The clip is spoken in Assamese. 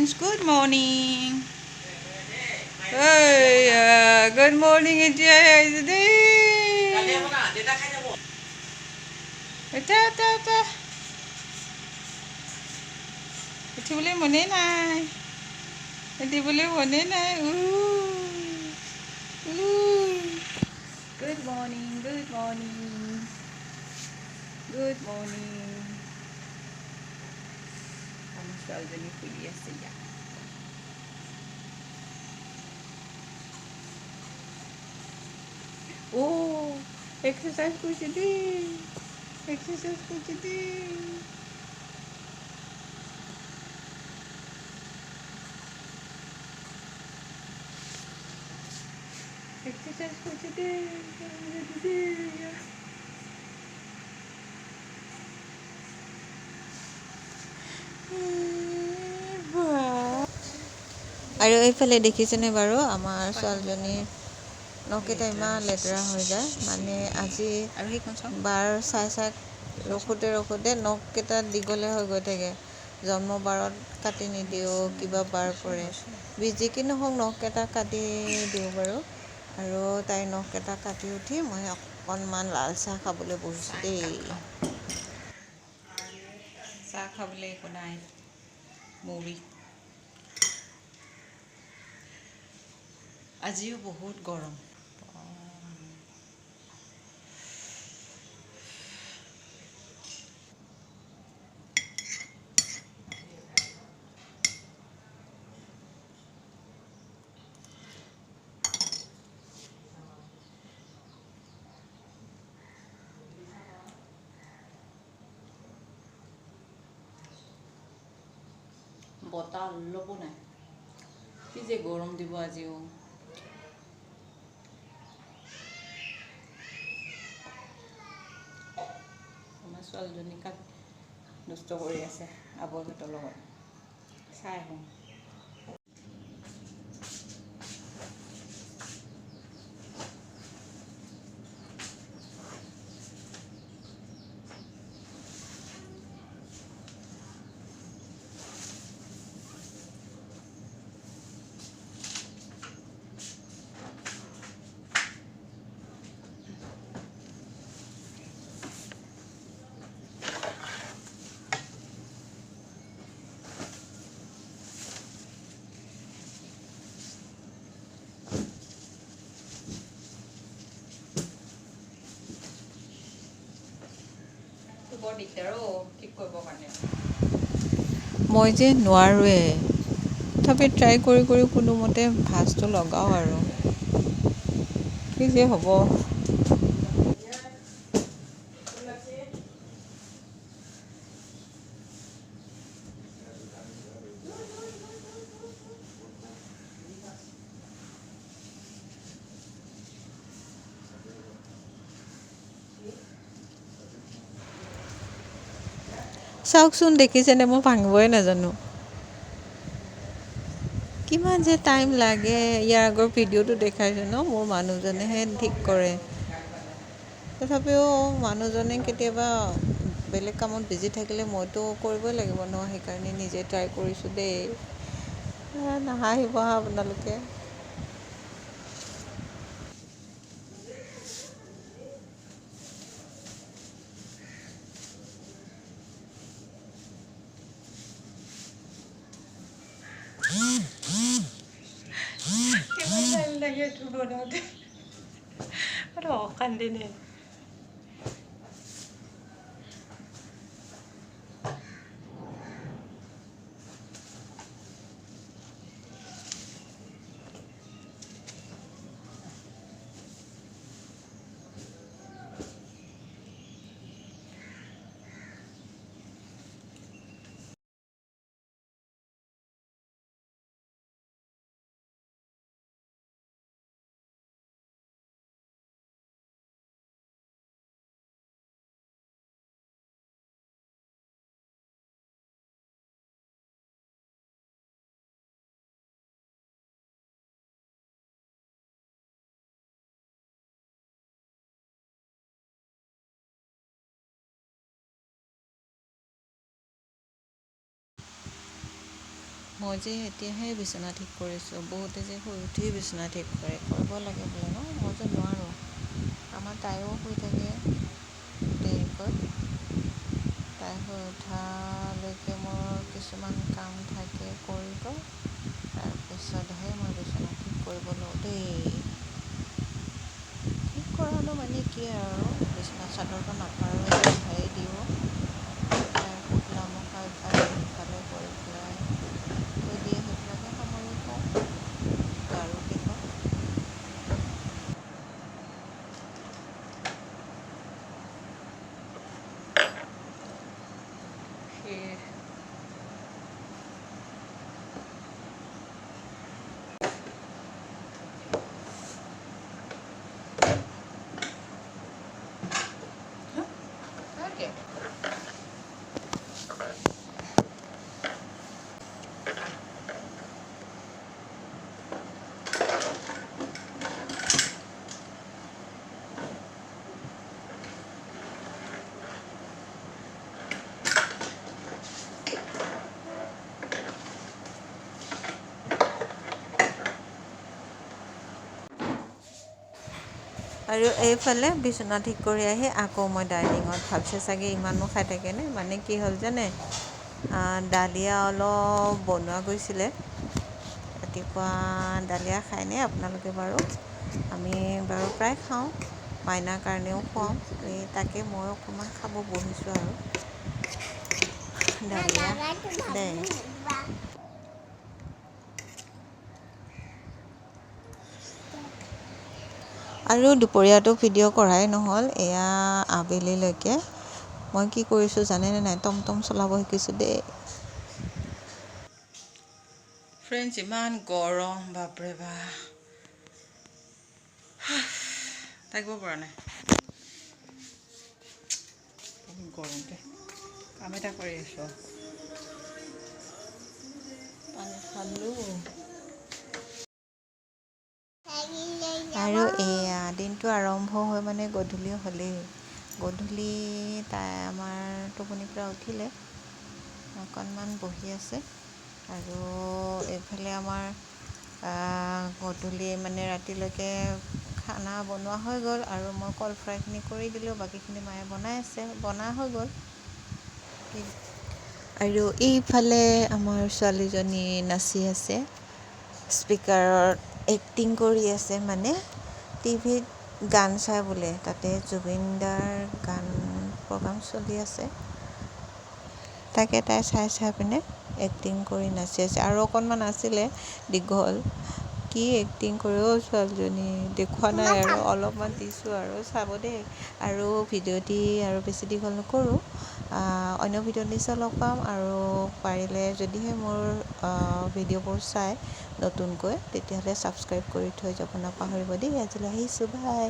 friends, good morning. Hey, good morning, Ijay. Ita. Iti boleh mone nai. Iti boleh mone nai. Good morning, good morning. Good morning. Kamu selalu ni kuliah saja. Oh, exercise ko today. Exercise ko today. Exercise ko today. আৰু এইফালে দেখিছেনে বাৰু আমাৰ ছোৱালীজনীৰ নখকেইটা ইমান লেতেৰা হৈ যায়, মানে আজি বাৰ চাই ৰখোতে নখকেইটা দীঘলে হৈ গৈ থাকে। জন্ম বাৰত কাটি নিদিওঁ, কিবা বাৰ পৰে, যিকি নহওক নখকেইটা কাটি দিওঁ বাৰু। আৰু তাইৰ নখকেইটা কাটি উঠি মই অকণমান লাল চাহ খাবলৈ বহিছোঁ দেই। চাহ খাবলৈ একো নাই, মুড়ি। আজিও বহুত গৰম। বতাহ অলপো নাই, কি যে গৰম দিব আজিও। আমাৰ ছোৱালীজনীক দুষ্ট কৰি আছে আৱহঁতৰ লগত, চাই আহোঁ। বৰ দিগদাৰ ঠিক কৰিবৰ কাৰণে। মই যে নোৱাৰোৱে, তথাপি ট্ৰাই কৰি কোনোমতে ভাজটো লগাওঁ আৰু কি যে হ'ব। চাওকচোন, দেখিছেনে, মই ভাঙিবই নাজানো। কিমান যে টাইম লাগে। ইয়াৰ আগৰ ভিডিঅ'টো দেখাইছোঁ ন, মোৰ মানুহজনেহে ঠিক কৰে। তথাপিও মানুহজনে কেতিয়াবা বেলেগ কামত বিজি থাকিলে মইতো কৰিবই লাগিব ন, সেইকাৰণে নিজে ট্ৰাই কৰিছোঁ দেই। নাহাঁহিব আপোনালোকে। কিমান টাইম লাগে এইটো বনাওঁতে, অশান্তি নে। মই যে এতিয়াহে বিচনা ঠিক কৰিছোঁ। বহুতে যে শুই উঠি বিচনা ঠিক কৰে, কৰিব লাগে বোলে ন, মই যে নোৱাৰোঁ। আমাৰ তাইও শুই থাকে দেৰিকৈ। তাই শুই উঠালৈকে মোৰ কিছুমান কাম থাকে কৰিব, তাৰপিছতহে মই বিচনা ঠিক কৰিব লওঁ দেই। ঠিক কৰানো মানে কি আৰু, বিচনা চাদৰটো নাপাৰোঁ, উঠাই দিওঁ। তাই পুতলা মুখা ইফালে সিফালে কৰি পেলাই থৈ দিয়ে, সেইবিলাকে সামৰি থওঁ, ঝাৰু দি থওঁ। সেয়ে আৰু এইফালে বিচনা ঠিক কৰি আহি আকৌ মই ডাইনিঙত, ভাবিছে চাগে ইমানো খাই থাকেনে, মানে কি হ'ল জানে, ডালিয়া অলপ বনোৱা গৈছিলে। ৰাতিপুৱা ডালিয়া খায়নে আপোনালোকে বাৰু? আমি বাৰু প্ৰায় খাওঁ, মাইনাৰ কাৰণেও খুৱাওঁ। এই তাকে মই অকণমান খাব বহিছোঁ আৰু ডালিয়া দেই। আৰু দুপৰীয়াটো ভিডিঅ' কৰাই নহ'ল, এয়া আবেলিলৈকে মই কি কৰিছোঁ জানেনে নাই, টমটম চলাব শিকিছোঁ দেই। ফ্ৰেণ্ডছ, ইমান গৰম, বাপৰে বাপ, থাকিব পৰা নাই, বহুত গৰম দেই। কাম এটা কৰি আছোঁ, পানী খালোঁ। আৰু এয়া দিনটো আৰম্ভ হৈ মানে গধূলি হ'লেই। গধূলি তাই আমাৰ টোপনিৰ পৰা উঠিলে, অকণমান বহি আছে। আৰু এইফালে আমাৰ গধূলি মানে ৰাতিলৈকে খানা বনোৱা হৈ গ'ল, আৰু মই কল ফ্ৰাইখিনি কৰি দিলোঁ, বাকীখিনি মায়ে বনাই আছে, বনা হৈ গ'ল। আৰু এইফালে আমাৰ ছোৱালীজনী নাচি আছে, স্পীকাৰত এক্টিং কৰি আছে, মানে টিভিত গান চাই বোলে, তাতে জুবিন দাৰ গান প্ৰগ্ৰাম চলি আছে, তাকে তাই চাই চাই পিনে এক্টিং কৰি নাচি আছে। আৰু অকণমান আছিলে দীঘল, কি এক্টিং কৰে অ' ছোৱালীজনী, দেখুওৱা নাই আৰু অলপমান দিছোঁ আৰু চাব দেই। আৰু ভিডিঅ'টি আৰু বেছি দীঘল নকৰোঁ, অন্য ভিডিঅ' নিশ্চয় লগ পাম। আৰু পাৰিলে যদিহে মোৰ ভিডিঅ'বোৰ চাই নতুনকৈ, তেতিয়াহ'লে ছাবস্ক্ৰাইব কৰি থৈ যাব নাপাহৰিব দেই। আজিলৈ আহিছোঁ, বাই।